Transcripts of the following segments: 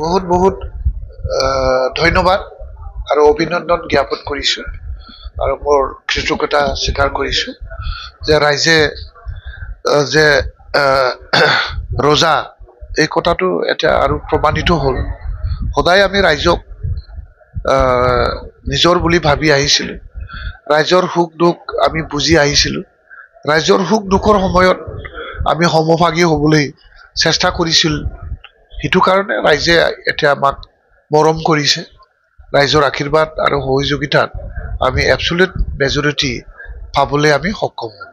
বহুত বহুত ধন্যবাদ আৰু অভিনন্দন জ্ঞাপন কৰিছো আৰু মোৰ কৃতজ্ঞতা স্বীকাৰ কৰিছো যে ৰাইজে যে ৰোজা এই কথাটো এতিয়া আৰু প্ৰমাণিত হ'ল সদায় আমি ৰাইজক নিজৰ বুলি ভাবি আহিছিলো ৰাইজৰ সুখ দুখ আমি বুজি আহিছিলো ৰাইজৰ সুখ দুখৰ সময়ত আমি সমভাগী হ'বলৈ চেষ্টা কৰিছিল সেইটো কাৰণে ৰাইজে এতিয়া আমাক মৰম কৰিছে ৰাইজৰ আশীৰ্বাদ আৰু সহযোগিতাত আমি এবছলিউট মেজৰিটি পাবলৈ আমি সক্ষম হ'ম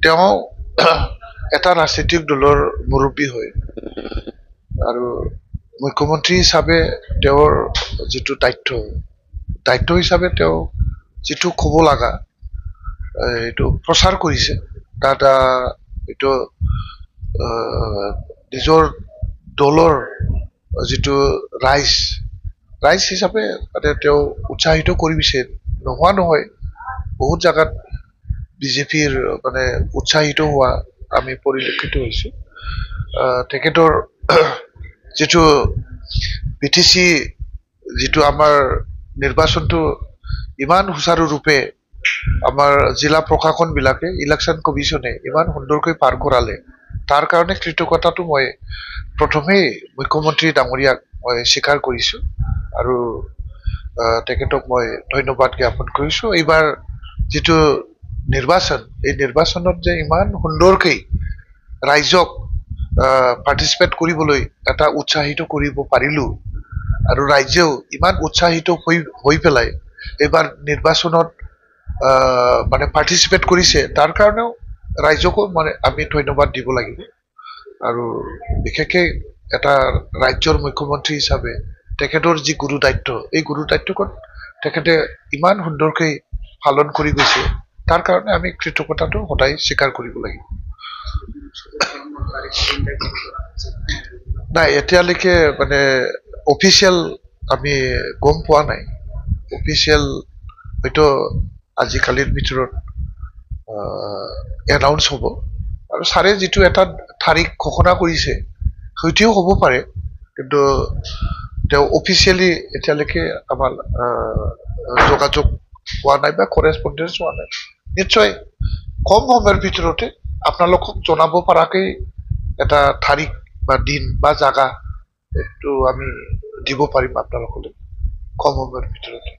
তেওঁ এটা ৰাজনৈতিক দলৰ মুৰব্বী হয় আৰু মুখ্যমন্ত্ৰী হিচাপে তেওঁৰ যিটো দায়িত্ব হিচাপে তেওঁ যিটো ক'ব লগা এইটো প্ৰচাৰ কৰিছে তাত এইটো নিজৰ দলৰ যিটো ৰাইজ হিচাপে মানে তেওঁ উৎসাহিত কৰিছে নোহোৱা নহয় বহুত জাগাত বিজেপিৰ মানে উৎসাহিত হোৱা আমি পৰিলক্ষিত হৈছো তেখেতৰ যিটো বিটিচি যিটো আমাৰ নিৰ্বাচনটো ইমান সুচাৰুৰূপে আমাৰ জিলা প্ৰশাসন বিলাকে ইলেকশ্যন কমিশনে ইমান সুন্দৰকৈ পাৰ কৰালে তাৰ কাৰণে কৃতজ্ঞতাটো মই প্ৰথমেই মুখ্যমন্ত্ৰী ডাঙৰীয়াক মই স্বীকাৰ কৰিছো আৰু তেখেতক মই ধন্যবাদ জ্ঞাপন কৰিছো এইবাৰ যিটো নিৰ্বাচন এই নিৰ্বাচনত যে ইমান সুন্দৰকৈ ৰাইজক পাৰ্টিচিপেট কৰিবলৈ এটা উৎসাহিত কৰিব পাৰিলো আৰু ৰাইজেও ইমান উৎসাহিত হৈ পেলাই এইবাৰ নিৰ্বাচনত মানে পাৰ্টিচিপেট কৰিছে তাৰ কাৰণেও ৰাইজকো মানে আমি ধন্যবাদ দিব লাগিব আৰু বিশেষকৈ এটা ৰাজ্যৰ মুখ্যমন্ত্ৰী হিচাপে তেখেতৰ যি গুৰু দায়িত্ব এই গুৰু দায়িত্বখন তেখেতে ইমান সুন্দৰকৈ পালন কৰি গৈছে তাৰ কাৰণে আমি কৃতজ্ঞতাটো সদায় স্বীকাৰ কৰিব লাগিব নাই এতিয়ালৈকে মানে অফিচিয়েল আমি গম পোৱা নাই অফিচিয়েল হয়তো আজিকালিৰ ভিতৰত এনাউন্স হ'ব আৰু ছাৰে যিটো এটা তাৰিখ ঘোষণা কৰিছে হয়তো হ'ব পাৰে কিন্তু তেওঁ অফিচিয়েলি এতিয়ালৈকে আমাৰ যোগাযোগ হোৱা নাই বা কৰেছপন্ডেন্স হোৱা নাই নিশ্চয় কম সময়ৰ ভিতৰতে আপোনালোকক জনাব পৰাকৈ এটা তাৰিখ বা দিন বা জাগা এইটো আমি দিব পাৰিম আপোনালোকলৈ কম সময়ৰ ভিতৰতে